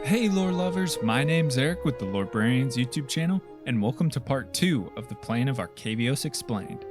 Hey lore lovers, my name's Eric with the Lorebrarians YouTube channel, and welcome to part 2 of the plane of Arcavios Explained.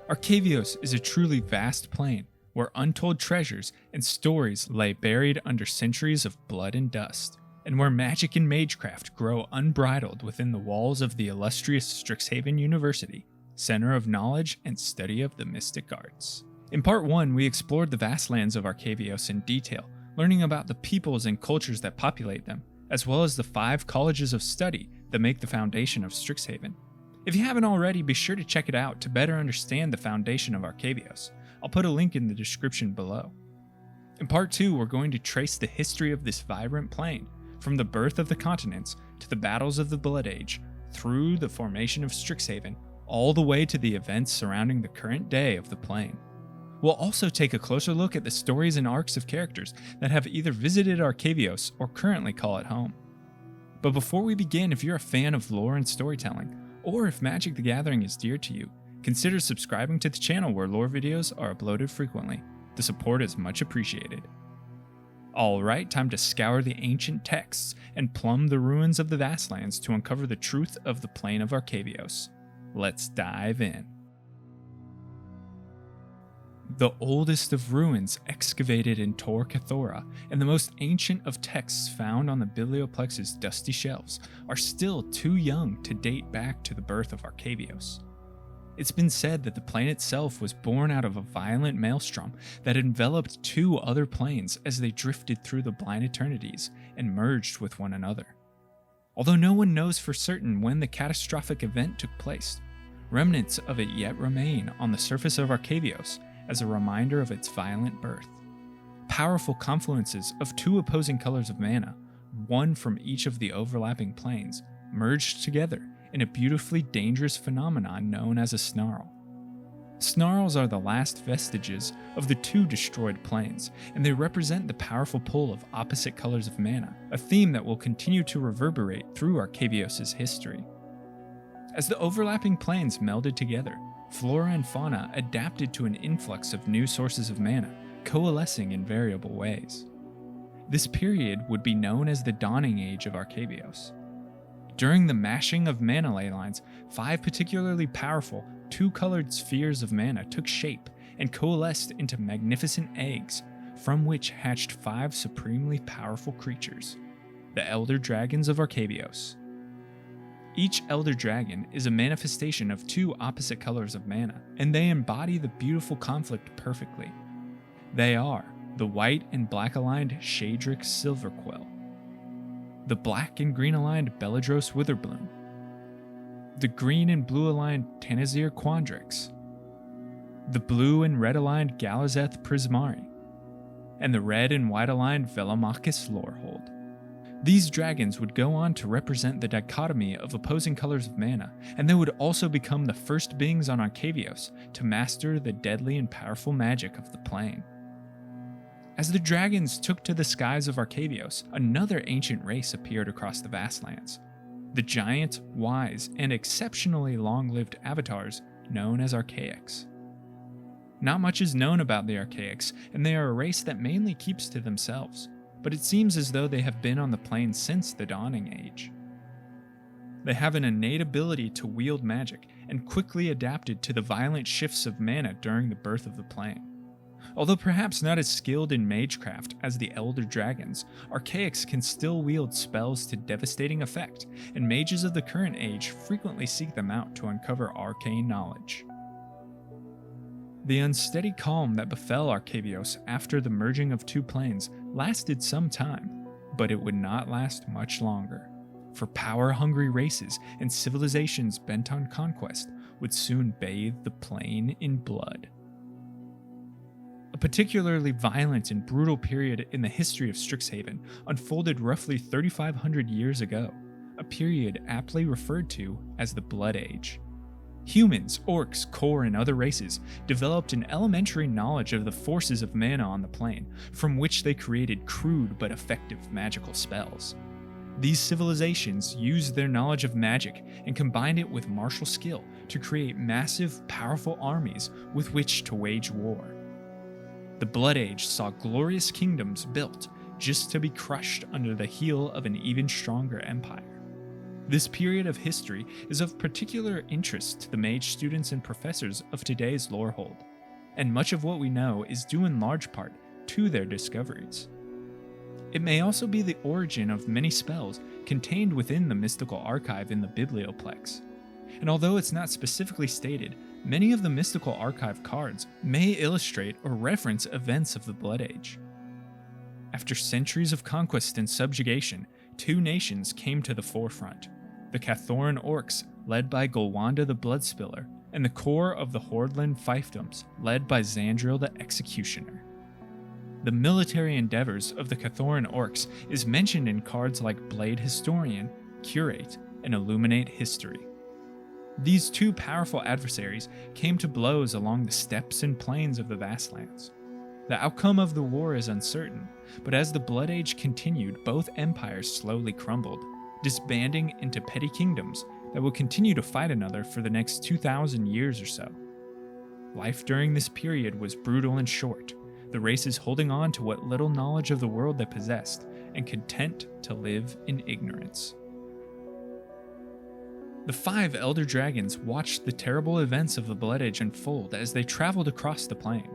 Arcavios is a truly vast plane where untold treasures and stories lay buried under centuries of blood and dust, and where magic and magecraft grow unbridled within the walls of the illustrious Strixhaven University, center of knowledge and study of the mystic arts. In part 1, we explored the vast lands of Arcavios in detail, learning about the peoples and cultures that populate them, as well as the 5 colleges of study that make the foundation of Strixhaven. If you haven't already, be sure to check it out to better understand the foundation of Arcavios. I'll put a link in the description below. In part 2, we're going to trace the history of this vibrant plane, from the birth of the continents to the battles of the Blood Age, through the formation of Strixhaven, all the way to the events surrounding the current day of the plane. We'll also take a closer look at the stories and arcs of characters that have either visited Arcavios or currently call it home. But before we begin, if you're a fan of lore and storytelling, or if Magic the Gathering is dear to you, consider subscribing to the channel where lore videos are uploaded frequently. The support is much appreciated. Alright, time to scour the ancient texts and plumb the ruins of the Vastlands to uncover the truth of the plane of Arcavios. Let's dive in. The oldest of ruins excavated in Tor Cathora and the most ancient of texts found on the Biblioplex's dusty shelves are still too young to date back to the birth of Arcavios. It's been said that the plane itself was born out of a violent maelstrom that enveloped 2 other planes as they drifted through the blind eternities and merged with one another. Although no one knows for certain when the catastrophic event took place, remnants of it yet remain on the surface of Arcavios as a reminder of its violent birth. Powerful confluences of 2 opposing colors of mana, one from each of the overlapping planes, merged together in a beautifully dangerous phenomenon known as a snarl. Snarls are the last vestiges of the 2 destroyed planes, and they represent the powerful pull of opposite colors of mana, a theme that will continue to reverberate through Arcavios' history. As the overlapping planes melded together, flora and fauna adapted to an influx of new sources of mana, coalescing in variable ways. This period would be known as the Dawning Age of Arcavios. During the mashing of mana ley lines, 5 particularly powerful, 2-colored spheres of mana took shape and coalesced into magnificent eggs, from which hatched 5 supremely powerful creatures, the Elder Dragons of Arcavios. Each Elder Dragon is a manifestation of 2 opposite colors of mana, and they embody the beautiful conflict perfectly. They are the white and black aligned Shadric Silverquill, the black and green aligned Beledros Witherbloom, the green and blue aligned Tanazir Quandrix, the blue and red aligned Galazeth Prismari, and the red and white aligned Velomachus Lorehold. These dragons would go on to represent the dichotomy of opposing colors of mana, and they would also become the first beings on Arcavios to master the deadly and powerful magic of the plane. As the dragons took to the skies of Arcavios, another ancient race appeared across the Vastlands, the giant, wise, and exceptionally long-lived avatars known as Archaics. Not much is known about the Archaics, and they are a race that mainly keeps to themselves, but it seems as though they have been on the plane since the Dawning Age. They have an innate ability to wield magic and quickly adapted to the violent shifts of mana during the birth of the plane. Although perhaps not as skilled in magecraft as the Elder Dragons, Archaics can still wield spells to devastating effect, and mages of the current age frequently seek them out to uncover arcane knowledge. The unsteady calm that befell Arcavios after the merging of 2 planes lasted some time, but it would not last much longer, for power-hungry races and civilizations bent on conquest would soon bathe the plane in blood. A particularly violent and brutal period in the history of Strixhaven unfolded roughly 3,500 years ago, a period aptly referred to as the Blood Age. Humans, orcs, Kor, and other races developed an elementary knowledge of the forces of mana on the plane, from which they created crude but effective magical spells. These civilizations used their knowledge of magic and combined it with martial skill to create massive, powerful armies with which to wage war. The Blood Age saw glorious kingdoms built, just to be crushed under the heel of an even stronger empire. This period of history is of particular interest to the mage students and professors of today's Lorehold, and much of what we know is due in large part to their discoveries. It may also be the origin of many spells contained within the mystical archive in the Biblioplex, and although it's not specifically stated, many of the mystical archive cards may illustrate or reference events of the Blood Age. After centuries of conquest and subjugation, two nations came to the forefront: the Cathoran Orcs, led by Golwanda the Bloodspiller, and the core of the Hordland Fiefdoms, led by Xandril the Executioner. The military endeavors of the Cathoran Orcs is mentioned in cards like Blade Historian, Curate, and Illuminate History. These two powerful adversaries came to blows along the steppes and plains of the Vastlands. The outcome of the war is uncertain, but as the Blood Age continued, both empires slowly crumbled, disbanding into petty kingdoms that will continue to fight another for the next 2,000 years or so. Life during this period was brutal and short, the races holding on to what little knowledge of the world they possessed, and content to live in ignorance. The 5 Elder Dragons watched the terrible events of the Blood Age unfold as they traveled across the plane.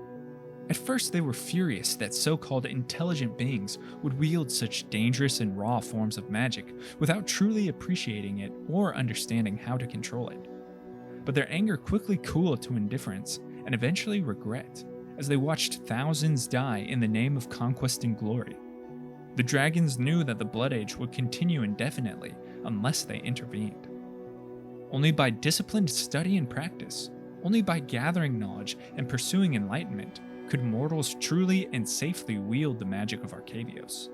At first they were furious that so-called intelligent beings would wield such dangerous and raw forms of magic without truly appreciating it or understanding how to control it. But their anger quickly cooled to indifference and eventually regret, as they watched thousands die in the name of conquest and glory. The dragons knew that the Blood Age would continue indefinitely unless they intervened. Only by disciplined study and practice, only by gathering knowledge and pursuing enlightenment, could mortals truly and safely wield the magic of Arcavios.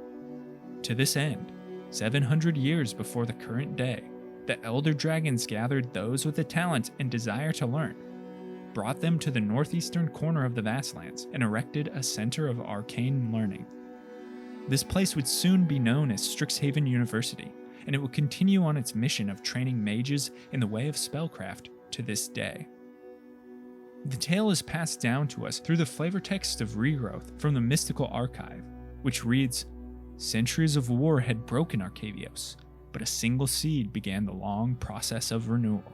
To this end, 700 years before the current day, the Elder Dragons gathered those with the talent and desire to learn, brought them to the northeastern corner of the Vastlands, and erected a center of arcane learning. This place would soon be known as Strixhaven University, and it will continue on its mission of training mages in the way of spellcraft to this day. The tale is passed down to us through the flavor text of Regrowth from the Mystical Archive, which reads, "Centuries of war had broken Arcavios, but a single seed began the long process of renewal."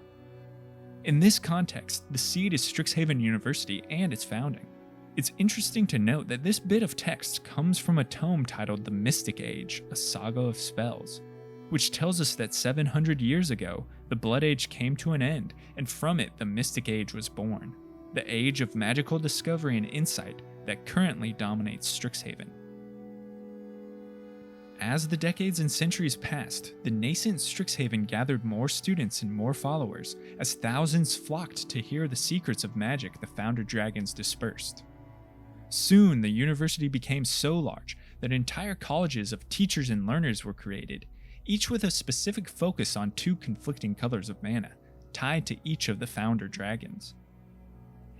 In this context, the seed is Strixhaven University and its founding. It's interesting to note that this bit of text comes from a tome titled The Mystic Age, a Saga of Spells, which tells us that 700 years ago, the Blood Age came to an end, and from it the Mystic Age was born, the age of magical discovery and insight that currently dominates Strixhaven. As the decades and centuries passed, the nascent Strixhaven gathered more students and more followers, as thousands flocked to hear the secrets of magic the Founder Dragons dispersed. Soon, the university became so large that entire colleges of teachers and learners were created, each with a specific focus on 2 conflicting colors of mana, tied to each of the Founder Dragons.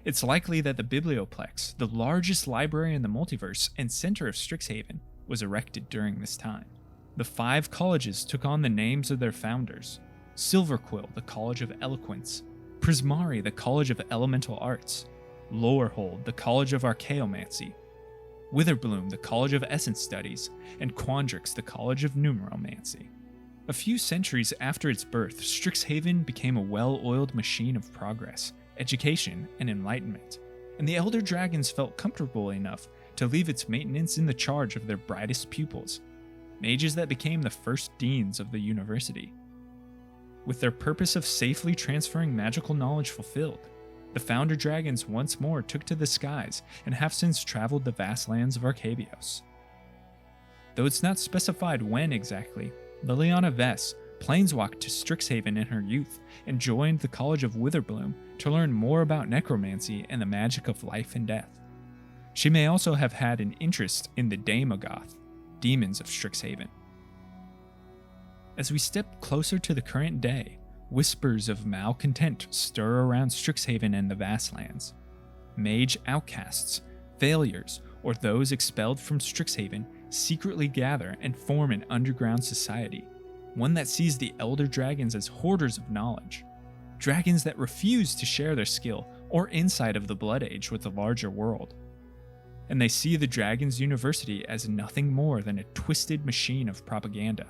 It's likely that the Biblioplex, the largest library in the multiverse and center of Strixhaven, was erected during this time. The 5 colleges took on the names of their founders: Silverquill, the College of Eloquence; Prismari, the College of Elemental Arts; Lorehold, the College of Archaeomancy; Witherbloom, the College of Essence Studies; and Quandrix, the College of Numeromancy. A few centuries after its birth, Strixhaven became a well-oiled machine of progress, education, and enlightenment, and the Elder Dragons felt comfortable enough to leave its maintenance in the charge of their brightest pupils, mages that became the first deans of the university. With their purpose of safely transferring magical knowledge fulfilled, the Founder Dragons once more took to the skies and have since traveled the vast lands of Arcavios. Though it's not specified when exactly, Liliana Vess planeswalked to Strixhaven in her youth and joined the College of Witherbloom to learn more about necromancy and the magic of life and death. She may also have had an interest in the Daemogoth, demons of Strixhaven. As we step closer to the current day, whispers of malcontent stir around Strixhaven and the Vastlands. Mage outcasts, failures, or those expelled from Strixhaven secretly gather and form an underground society, one that sees the Elder Dragons as hoarders of knowledge, dragons that refuse to share their skill or insight of the Blood Age with the larger world. and they see the Dragon's University as nothing more than a twisted machine of propaganda.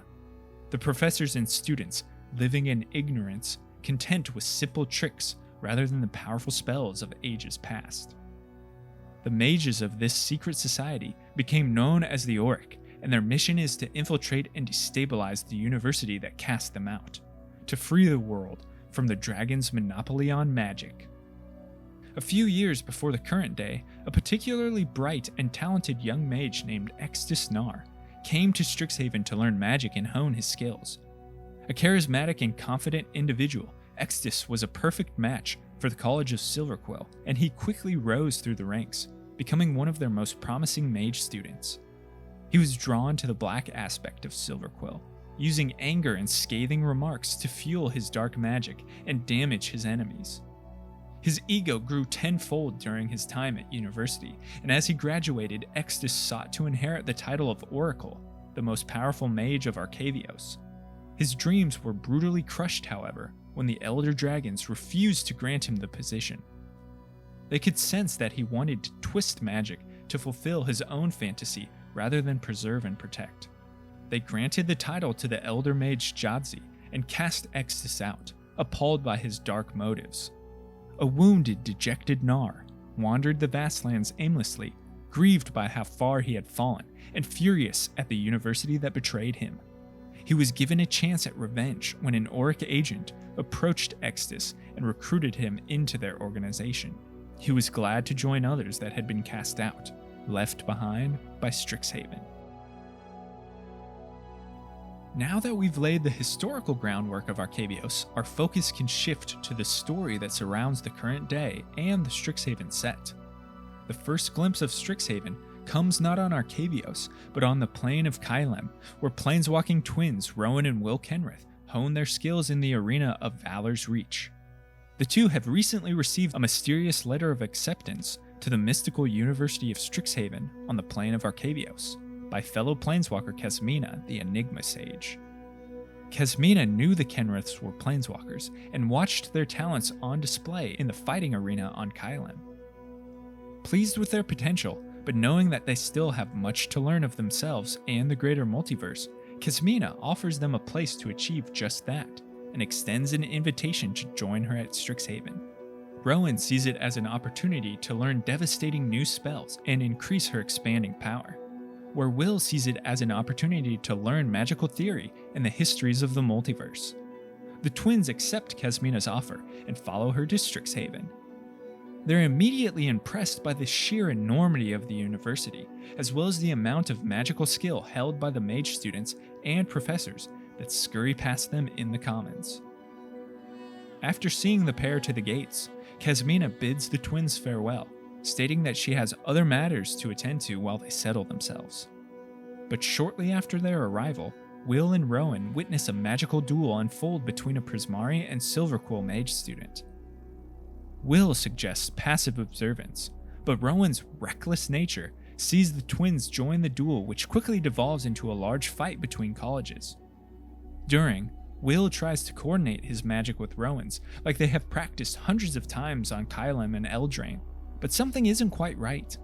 The professors and students living in ignorance, content with simple tricks rather than the powerful spells of ages past. The mages of this secret society became known as the Oriq, and their mission is to infiltrate and destabilize the university that cast them out, to free the world from the dragon's monopoly on magic. A few years before the current day, a particularly bright and talented young mage named Extus Nar came to Strixhaven to learn magic and hone his skills. A charismatic and confident individual, Extus was a perfect match for the College of Silverquill, and he quickly rose through the ranks, becoming one of their most promising mage students. He was drawn to the black aspect of Silverquill, using anger and scathing remarks to fuel his dark magic and damage his enemies. His ego grew tenfold during his time at university, and as he graduated, Extus sought to inherit the title of Oracle, the most powerful mage of Arcavios. His dreams were brutally crushed, however, when the Elder Dragons refused to grant him the position. They could sense that he wanted to twist magic to fulfill his own fantasy rather than preserve and protect. They granted the title to the Elder Mage Jadzi and cast Extus out, appalled by his dark motives. A wounded, dejected Nar wandered the vastlands aimlessly, grieved by how far he had fallen and furious at the university that betrayed him. He was given a chance at revenge when an Oriq agent approached Extus and recruited him into their organization. He was glad to join others that had been cast out, left behind by Strixhaven. Now that we've laid the historical groundwork of Arcavios, our focus can shift to the story that surrounds the current day and the Strixhaven set. The first glimpse of Strixhaven comes not on Arcavios, but on the plane of Kylem, where planeswalking twins Rowan and Will Kenrith hone their skills in the arena of Valor's Reach. The two have recently received a mysterious letter of acceptance to the mystical University of Strixhaven on the plane of Arcavios by fellow planeswalker Kesmina, the Enigma Sage. Kesmina knew the Kenriths were planeswalkers and watched their talents on display in the fighting arena on Kylem. Pleased with their potential, but knowing that they still have much to learn of themselves and the greater multiverse, Kesmina offers them a place to achieve just that, and extends an invitation to join her at Strixhaven. Rowan sees it as an opportunity to learn devastating new spells and increase her expanding power, where Will sees it as an opportunity to learn magical theory and the histories of the multiverse. The twins accept Kesmina's offer and follow her to Strixhaven. They're immediately impressed by the sheer enormity of the university, as well as the amount of magical skill held by the mage students and professors that scurry past them in the commons. After seeing the pair to the gates, Kesmina bids the twins farewell, stating that she has other matters to attend to while they settle themselves. But shortly after their arrival, Will and Rowan witness a magical duel unfold between a Prismari and Silverquill mage student. Will suggests passive observance, but Rowan's reckless nature sees the twins join the duel, which quickly devolves into a large fight between colleges. During, Will tries to coordinate his magic with Rowan's, like they have practiced hundreds of times on Kylem and Eldraine, but something isn't quite right.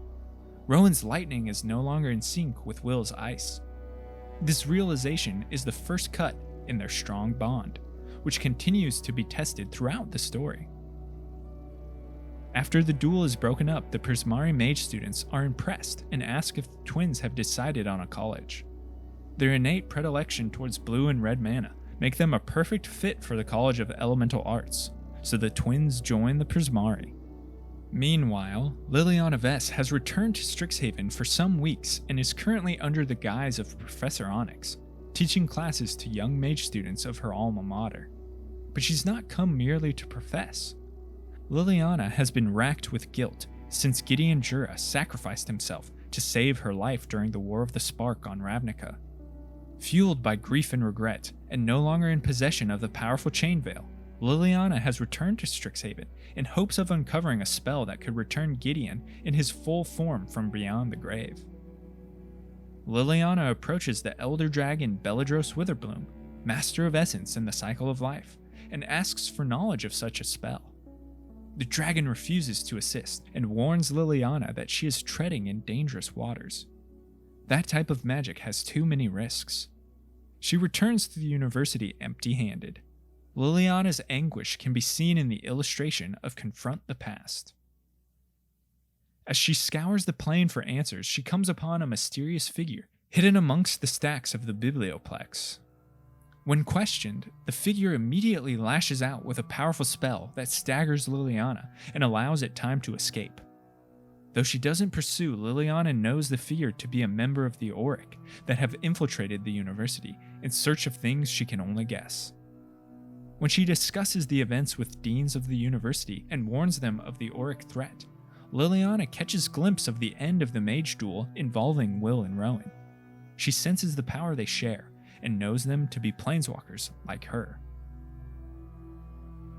Rowan's lightning is no longer in sync with Will's ice. This realization is the first cut in their strong bond, which continues to be tested throughout the story. After the duel is broken up, the Prismari mage students are impressed and ask if the twins have decided on a college. Their innate predilection towards blue and red mana make them a perfect fit for the College of Elemental Arts, so the twins join the Prismari. Meanwhile, Liliana Vess has returned to Strixhaven for some weeks and is currently under the guise of Professor Onyx, teaching classes to young mage students of her alma mater. But she's not come merely to profess. Liliana has been racked with guilt since Gideon Jura sacrificed himself to save her life during the War of the Spark on Ravnica. Fueled by grief and regret, and no longer in possession of the powerful Chain Veil, Liliana has returned to Strixhaven in hopes of uncovering a spell that could return Gideon in his full form from beyond the grave. Liliana approaches the Elder Dragon Beledros Witherbloom, Master of Essence and the Cycle of Life, and asks for knowledge of such a spell. The dragon refuses to assist and warns Liliana that she is treading in dangerous waters. That type of magic has too many risks. She returns to the university empty-handed. Liliana's anguish can be seen in the illustration of Confront the Past. As she scours the plane for answers, she comes upon a mysterious figure hidden amongst the stacks of the Biblioplex. When questioned, the figure immediately lashes out with a powerful spell that staggers Liliana and allows it time to escape. Though she doesn't pursue, Liliana knows the figure to be a member of the Oriq that have infiltrated the university in search of things she can only guess. When she discusses the events with deans of the university and warns them of the Oriq threat, Liliana catches a glimpse of the end of the mage duel involving Will and Rowan. She senses the power they share and knows them to be planeswalkers like her.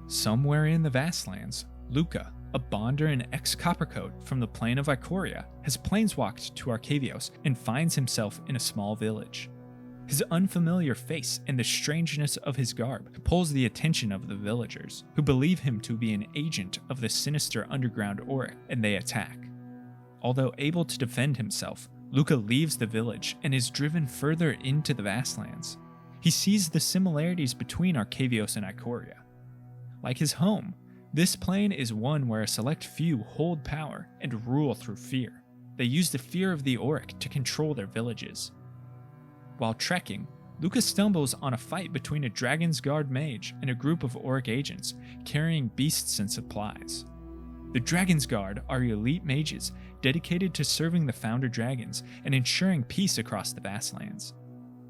Somewhere in the Vastlands, Luka, a bonder and ex-Coppercoat from the plane of Ikoria, has planeswalked to Arcavios and finds himself in a small village. His unfamiliar face and the strangeness of his garb pulls the attention of the villagers, who believe him to be an agent of the sinister underground Oriq, and they attack. Although able to defend himself, Luka leaves the village and is driven further into the Vastlands. He sees the similarities between Arcavios and Ikoria. Like his home, this plane is one where a select few hold power and rule through fear. They use the fear of the Oriq to control their villages. While trekking, Luka stumbles on a fight between a Dragon's Guard mage and a group of Oriq agents carrying beasts and supplies. The Dragon's Guard are elite mages dedicated to serving the Founder Dragons and ensuring peace across the Vastlands.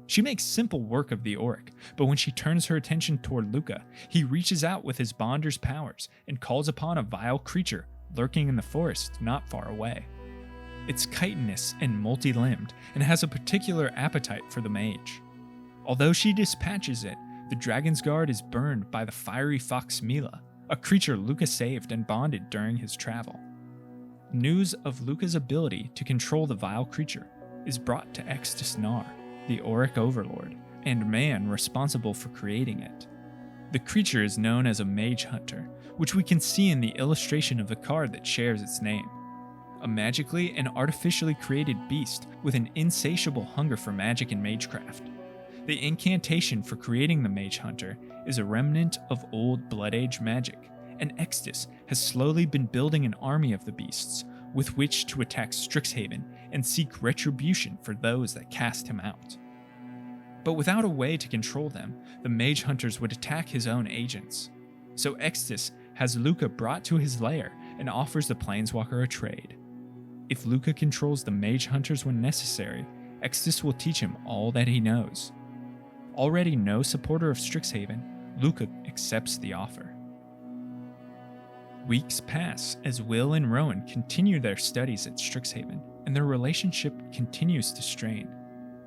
She makes simple work of the Oriq, but when she turns her attention toward Luka, he reaches out with his bonder's powers and calls upon a vile creature lurking in the forest not far away. It's chitinous and multi-limbed and has a particular appetite for the mage. Although she dispatches it, the Dragon's Guard is burned by the fiery fox Mila, a creature Luka saved and bonded during his travel. News of Luka's ability to control the vile creature is brought to Extus Nar, the Oriq overlord, and man responsible for creating it. The creature is known as a mage hunter, which we can see in the illustration of the card that shares its name. A magically and artificially created beast with an insatiable hunger for magic and magecraft. The incantation for creating the Mage Hunter is a remnant of old Blood Age magic, and Extus has slowly been building an army of the beasts with which to attack Strixhaven and seek retribution for those that cast him out. But without a way to control them, the Mage Hunters would attack his own agents. So Extus has Luka brought to his lair and offers the Planeswalker a trade. If Luka controls the Mage Hunters when necessary, Extus will teach him all that he knows. Already no supporter of Strixhaven, Luka accepts the offer. Weeks pass as Will and Rowan continue their studies at Strixhaven, and their relationship continues to strain.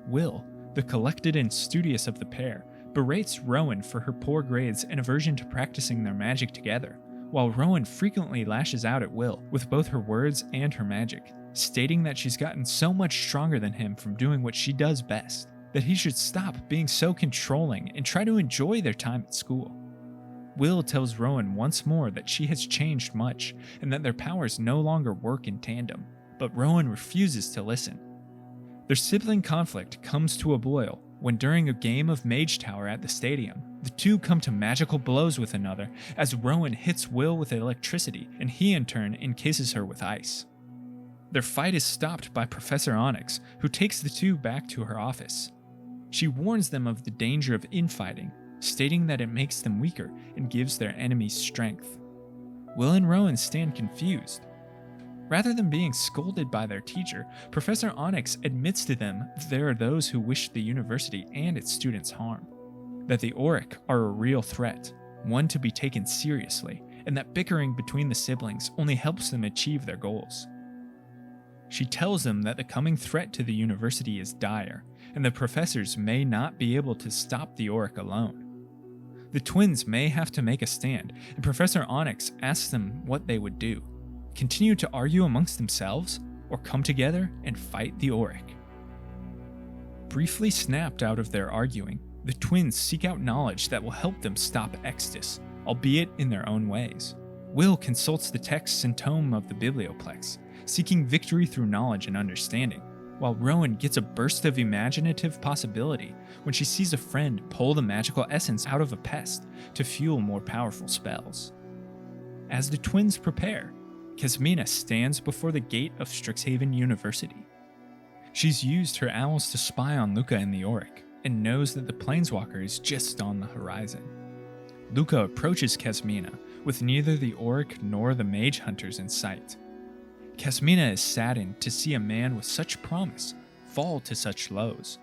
Will, the collected and studious of the pair, berates Rowan for her poor grades and aversion to practicing their magic together, while Rowan frequently lashes out at Will with both her words and her magic, stating that she's gotten so much stronger than him from doing what she does best, that he should stop being so controlling and try to enjoy their time at school. Will tells Rowan once more that she has changed much and that their powers no longer work in tandem, but Rowan refuses to listen. Their sibling conflict comes to a boil when during a game of Mage Tower at the stadium, the two come to magical blows with another as Rowan hits Will with electricity and he in turn encases her with ice. Their fight is stopped by Professor Onyx, who takes the two back to her office. She warns them of the danger of infighting, stating that it makes them weaker and gives their enemies strength. Will and Rowan stand confused. Rather than being scolded by their teacher, Professor Onyx admits to them that there are those who wish the university and its students harm, that the Oriq are a real threat, one to be taken seriously, and that bickering between the siblings only helps them achieve their goals. She tells them that the coming threat to the university is dire, and the professors may not be able to stop the Oriq alone. The twins may have to make a stand, and Professor Onyx asks them what they would do. Continue to argue amongst themselves, or come together and fight the Oriq. Briefly snapped out of their arguing, the twins seek out knowledge that will help them stop Extus, albeit in their own ways. Will consults the texts and tome of the Biblioplex, seeking victory through knowledge and understanding, while Rowan gets a burst of imaginative possibility when she sees a friend pull the magical essence out of a pest to fuel more powerful spells. As the twins prepare, Kasmina stands before the gate of Strixhaven University. She's used her owls to spy on Luka and the Oriq, and knows that the Planeswalker is just on the horizon. Luka approaches Kasmina, with neither the Oriq nor the Mage Hunters in sight. Kasmina is saddened to see a man with such promise fall to such lows,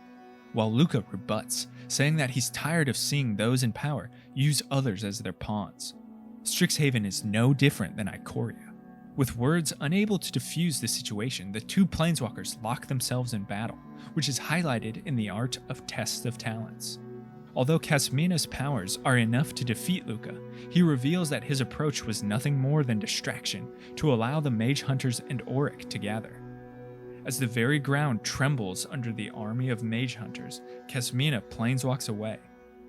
while Luka rebuts, saying that he's tired of seeing those in power use others as their pawns. Strixhaven is no different than Ikoria. With words unable to defuse the situation, the two Planeswalkers lock themselves in battle, which is highlighted in the art of Test of Talents. Although Kasmina's powers are enough to defeat Luka, he reveals that his approach was nothing more than distraction to allow the Mage Hunters and Oriq to gather. As the very ground trembles under the army of Mage Hunters, Kasmina planeswalks away,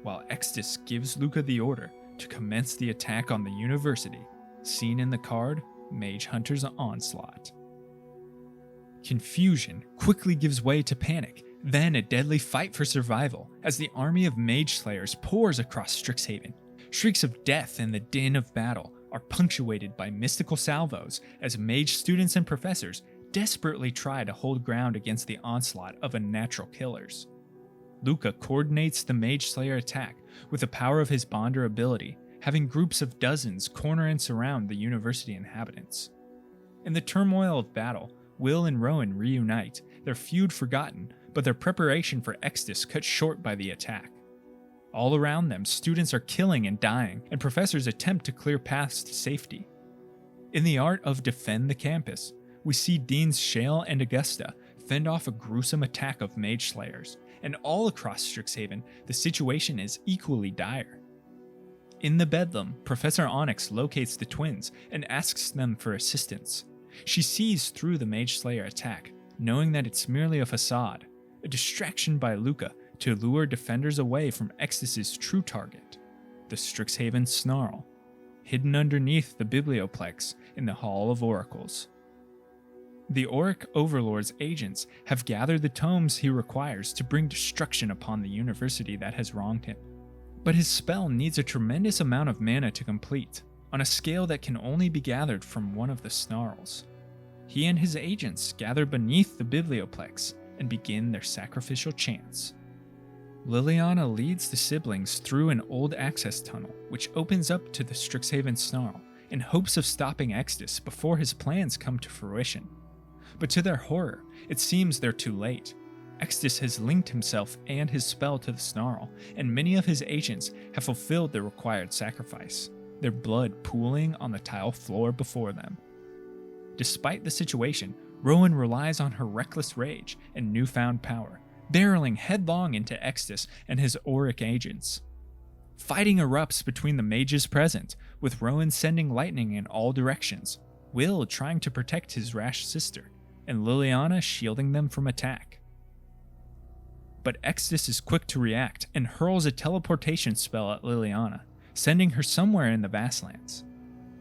while Extus gives Luka the order to commence the attack on the university, seen in the card Mage Hunter's Onslaught. Confusion quickly gives way to panic, then a deadly fight for survival as the army of Mage Slayers pours across Strixhaven. Shrieks of death and the din of battle are punctuated by mystical salvos as mage students and professors desperately try to hold ground against the onslaught of unnatural killers. Luka coordinates the Mage Slayer attack with the power of his Bonder ability, having groups of dozens corner and surround the university inhabitants. In the turmoil of battle, Will and Rowan reunite, their feud forgotten, but their preparation for Extus cut short by the attack. All around them, students are killing and dying, and professors attempt to clear paths to safety. In the art of Defend the Campus, we see Deans Shale and Augusta fend off a gruesome attack of Mage Slayers, and all across Strixhaven, the situation is equally dire. In the Bedlam, Professor Onyx locates the twins and asks them for assistance. She sees through the Mage Slayer attack, knowing that it's merely a facade, a distraction by Luka to lure defenders away from Extus's true target, the Strixhaven Snarl, hidden underneath the Biblioplex in the Hall of Oracles. The Oriq Overlord's agents have gathered the tomes he requires to bring destruction upon the university that has wronged him. But his spell needs a tremendous amount of mana to complete, on a scale that can only be gathered from one of the Snarls. He and his agents gather beneath the Biblioplex and begin their sacrificial chants. Liliana leads the siblings through an old access tunnel, which opens up to the Strixhaven Snarl, in hopes of stopping Extus before his plans come to fruition. But to their horror, it seems they're too late. Extus has linked himself and his spell to the Snarl, and many of his agents have fulfilled the required sacrifice, their blood pooling on the tile floor before them. Despite the situation, Rowan relies on her reckless rage and newfound power, barreling headlong into Extus and his Oriq agents. Fighting erupts between the mages present, with Rowan sending lightning in all directions, Will trying to protect his rash sister, and Liliana shielding them from attack. But Extus is quick to react and hurls a teleportation spell at Liliana, sending her somewhere in the Vastlands.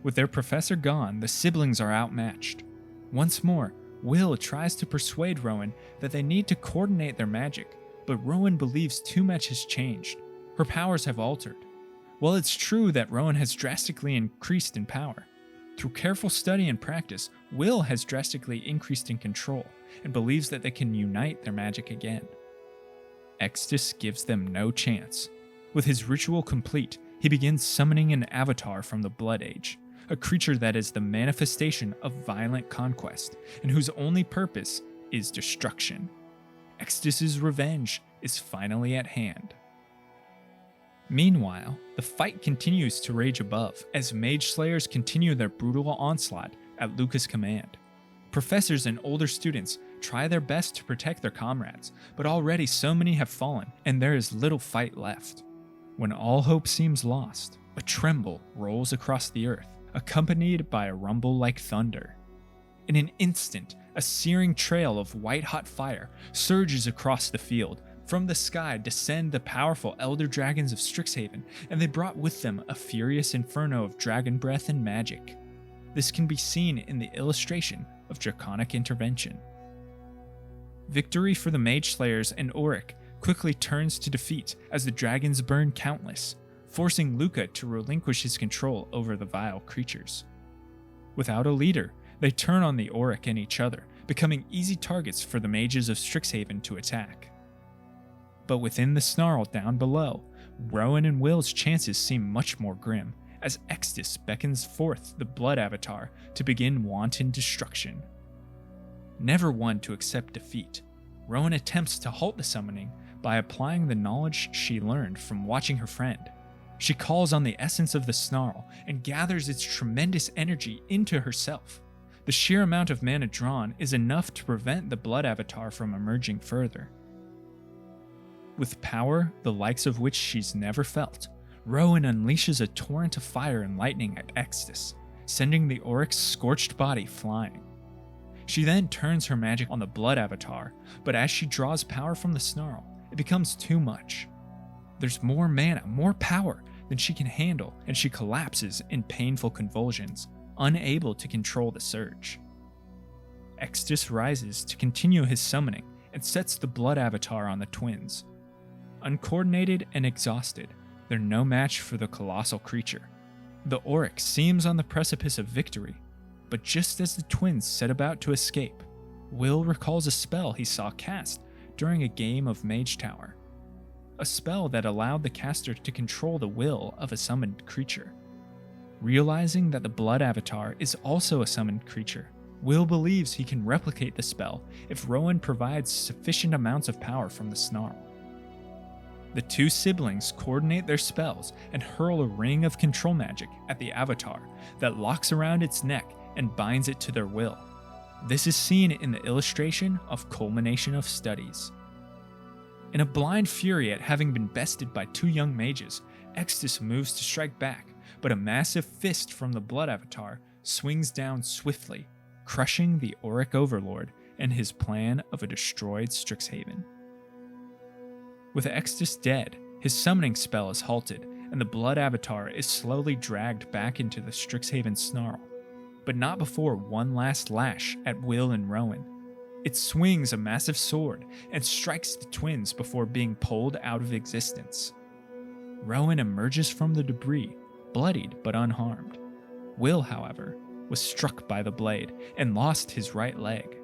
With their professor gone, the siblings are outmatched. Once more, Will tries to persuade Rowan that they need to coordinate their magic, but Rowan believes too much has changed. Her powers have altered. While it's true that Rowan has drastically increased in power, through careful study and practice, Will has drastically increased in control and believes that they can unite their magic again. Extus gives them no chance. With his ritual complete, he begins summoning an avatar from the Blood Age, a creature that is the manifestation of violent conquest and whose only purpose is destruction. Extus's revenge is finally at hand. Meanwhile, the fight continues to rage above as Mage Slayers continue their brutal onslaught at Luka's command. Professors and older students try their best to protect their comrades, but already so many have fallen and there is little fight left. When all hope seems lost, a tremble rolls across the earth, accompanied by a rumble like thunder. In an instant, a searing trail of white-hot fire surges across the field, From the sky descend the powerful elder dragons of Strixhaven, and they brought with them a furious inferno of dragon breath and magic. This can be seen in the illustration of Draconic Intervention. Victory for the Mage Slayers and Oriq quickly turns to defeat as the dragons burn countless, forcing Luka to relinquish his control over the vile creatures. Without a leader, they turn on the Oriq and each other, becoming easy targets for the mages of Strixhaven to attack. But within the snarl down below, Rowan and Will's chances seem much more grim, as Extus beckons forth the Blood Avatar to begin wanton destruction. Never one to accept defeat, Rowan attempts to halt the summoning by applying the knowledge she learned from watching her friend. She calls on the essence of the snarl and gathers its tremendous energy into herself. The sheer amount of mana drawn is enough to prevent the Blood Avatar from emerging further. With power the likes of which she's never felt, Rowan unleashes a torrent of fire and lightning at Extus, sending the Oriq's scorched body flying. She then turns her magic on the Blood Avatar, but as she draws power from the snarl, it becomes too much. There's more mana, more power than she can handle, and she collapses in painful convulsions, unable to control the surge. Extus rises to continue his summoning and sets the Blood Avatar on the twins. Uncoordinated and exhausted, they're no match for the colossal creature. The Oriq seems on the precipice of victory, but just as the twins set about to escape, Will recalls a spell he saw cast during a game of Mage Tower. A spell that allowed the caster to control the will of a summoned creature. Realizing that the Blood Avatar is also a summoned creature, Will believes he can replicate the spell if Rowan provides sufficient amounts of power from the snarl. The two siblings coordinate their spells and hurl a ring of control magic at the Avatar that locks around its neck and binds it to their will. This is seen in the illustration of Culmination of Studies. In a blind fury at having been bested by two young mages, Extus moves to strike back, but a massive fist from the Blood Avatar swings down swiftly, crushing the Oriq Overlord and his plan of a destroyed Strixhaven. With Extus dead, his summoning spell is halted, and the Blood Avatar is slowly dragged back into the Strixhaven snarl, but not before one last lash at Will and Rowan. It swings a massive sword and strikes the twins before being pulled out of existence. Rowan emerges from the debris, bloodied but unharmed. Will, however, was struck by the blade and lost his right leg.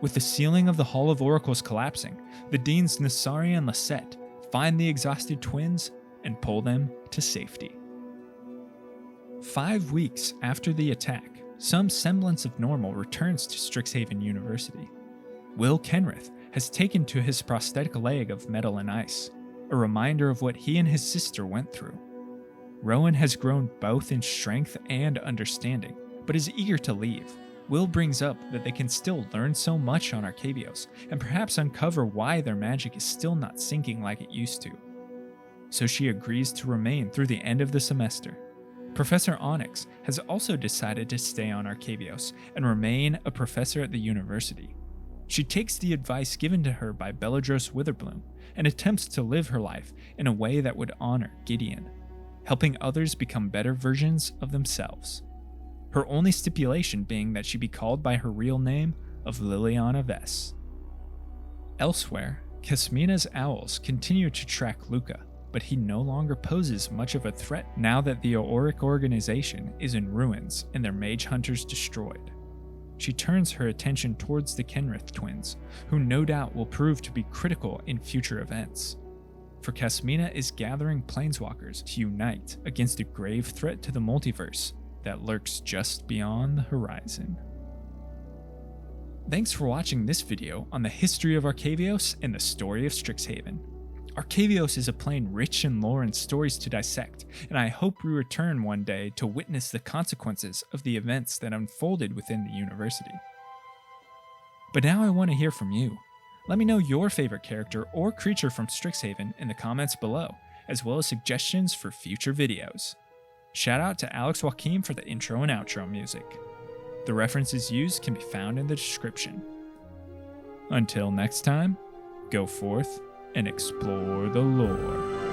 With the ceiling of the Hall of Oracles collapsing, the Deans Nassari and Lisette find the exhausted twins and pull them to safety. 5 weeks after the attack, some semblance of normal returns to Strixhaven University. Will Kenrith has taken to his prosthetic leg of metal and ice, a reminder of what he and his sister went through. Rowan has grown both in strength and understanding, but is eager to leave. Will brings up that they can still learn so much on Arcavios, and perhaps uncover why their magic is still not sinking like it used to. So she agrees to remain through the end of the semester. Professor Onyx has also decided to stay on Arcavios and remain a professor at the university. She takes the advice given to her by Beladros Witherbloom and attempts to live her life in a way that would honor Gideon, helping others become better versions of themselves. Her only stipulation being that she be called by her real name of Liliana Vess. Elsewhere, Kasmina's owls continue to track Luka, but he no longer poses much of a threat now that the Oriq organization is in ruins and their mage hunters destroyed. She turns her attention towards the Kenrith twins, who no doubt will prove to be critical in future events. For Kasmina is gathering Planeswalkers to unite against a grave threat to the multiverse that lurks just beyond the horizon. Thanks for watching this video on the history of Arcavios and the story of Strixhaven. Arcavios is a plane rich in lore and stories to dissect, and I hope we return one day to witness the consequences of the events that unfolded within the university. But now I want to hear from you. Let me know your favorite character or creature from Strixhaven in the comments below, as well as suggestions for future videos. Shout out to Alex Joaquim for the intro and outro music. The references used can be found in the description. Until next time, go forth and explore the lore.